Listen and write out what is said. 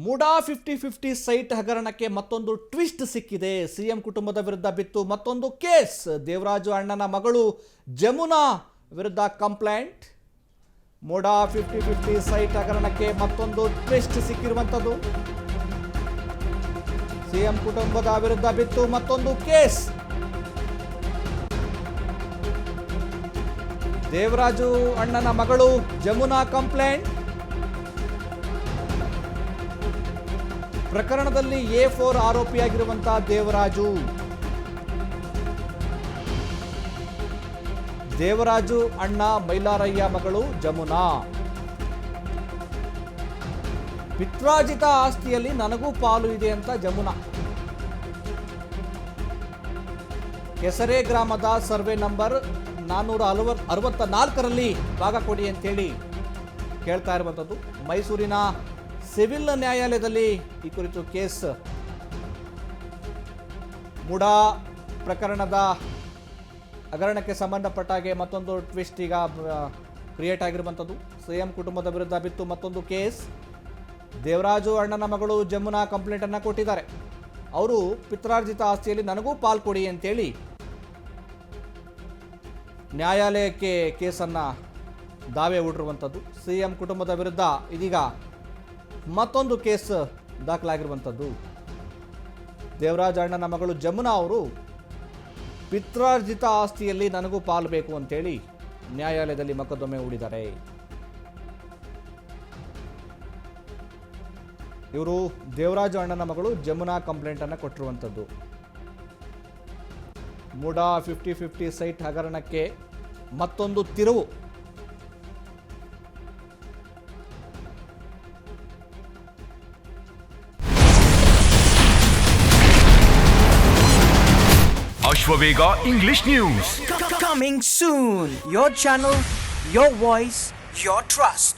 MUDA 50-50 site ಹಗರಣಕ್ಕೆ ಮತ್ತೊಂದು twist ಸಿಕ್ಕಿದೆ. ಸಿಎಂ ಕುಟುಂಬದ ವಿರುದ್ಧ ಬಿತ್ತು ಮತ್ತೊಂದು ಕೇಸ್. ದೇವರಾಜು ಅಣ್ಣನ ಮಗಳು ಜಮುನಾ ವಿರುದ್ಧ ಕಂಪ್ಲೇಂಟ್. ಮುಡಾ 50-50 ಸೈಟ್ ಹಗರಣಕ್ಕೆ ಮತ್ತೊಂದು ಟ್ವಿಸ್ಟ್ ಸಿಕ್ಕಿರುವಂಥದ್ದು. ಸಿಎಂ ಕುಟುಂಬದ ವಿರುದ್ಧ ಬಿತ್ತು ಮತ್ತೊಂದು ಕೇಸ್. ದೇವರಾಜು ಅಣ್ಣನ ಮಗಳು ಜಮುನಾ ಕಂಪ್ಲೇಂಟ್. ಪ್ರಕರಣದಲ್ಲಿ A4 ಆರೋಪಿಯಾಗಿರುವಂತಹ ದೇವರಾಜು ಅಣ್ಣ ಮೈಲಾರಯ್ಯ ಮಗಳು ಜಮುನಾ. ಪಿತ್ರಾರ್ಜಿತ ಆಸ್ತಿಯಲ್ಲಿ ನನಗೂ ಪಾಲು ಇದೆ ಅಂತ ಜಮುನಾ ಕೆಸರೆ ಗ್ರಾಮದ ಸರ್ವೆ ನಂಬರ್ 464ರಲ್ಲಿ ಭಾಗ ಕೊಡಿ ಅಂತೇಳಿ ಕೇಳ್ತಾ ಇರುವಂಥದ್ದು. ಮೈಸೂರಿನ ಸಿವಿಲ್ ನ್ಯಾಯಾಲಯದಲ್ಲಿ ಈ ಕುರಿತು ಕೇಸ್. ಮುಡಾ ಪ್ರಕರಣದ ಹಗರಣಕ್ಕೆ ಸಂಬಂಧಪಟ್ಟ ಹಾಗೆ ಮತ್ತೊಂದು ಟ್ವಿಸ್ಟ್ ಈಗ ಕ್ರಿಯೇಟ್ ಆಗಿರುವಂಥದ್ದು. ಸಿಎಂ ಕುಟುಂಬದ ವಿರುದ್ಧ ಬಿತ್ತು ಮತ್ತೊಂದು ಕೇಸ್. ದೇವರಾಜು ಅಣ್ಣನ ಮಗಳು ಜಮುನಾ ಕಂಪ್ಲೇಂಟನ್ನು ಕೊಟ್ಟಿದ್ದಾರೆ. ಅವರು ಪಿತ್ರಾರ್ಜಿತ ಆಸ್ತಿಯಲ್ಲಿ ನನಗೂ ಪಾಲ್ ಕೊಡಿ ಅಂತೇಳಿ ನ್ಯಾಯಾಲಯಕ್ಕೆ ಕೇಸನ್ನು ದಾವೆ ಹೂಡಿರುವಂಥದ್ದು. ಸಿಎಂ ಕುಟುಂಬದ ವಿರುದ್ಧ ಇದೀಗ ಮತ್ತೊಂದು ಕೇಸ್ ದಾಖಲಾಗಿರುವಂಥದ್ದು. ದೇವರಾಜ ಅಣ್ಣನ ಮಗಳು ಜಮುನಾ ಅವರು ಪಿತ್ರಾರ್ಜಿತ ಆಸ್ತಿಯಲ್ಲಿ ನನಗೂ ಪಾಲು ಬೇಕು ಅಂತೇಳಿ ನ್ಯಾಯಾಲಯದಲ್ಲಿ ಮೊಕದ್ದಮೆ ಹೂಡಿದ್ದಾರೆ. ಇವರು ದೇವರಾಜ ಅಣ್ಣನ ಮಗಳು ಜಮುನಾ ಕಂಪ್ಲೇಂಟನ್ನು ಕೊಟ್ಟಿರುವಂಥದ್ದು. ಮುಡಾ 50-50 ಸೈಟ್ ಹಗರಣಕ್ಕೆ ಮತ್ತೊಂದು ತಿರುವು. Ashwavega English News. Coming soon. Your channel, your voice, your trust.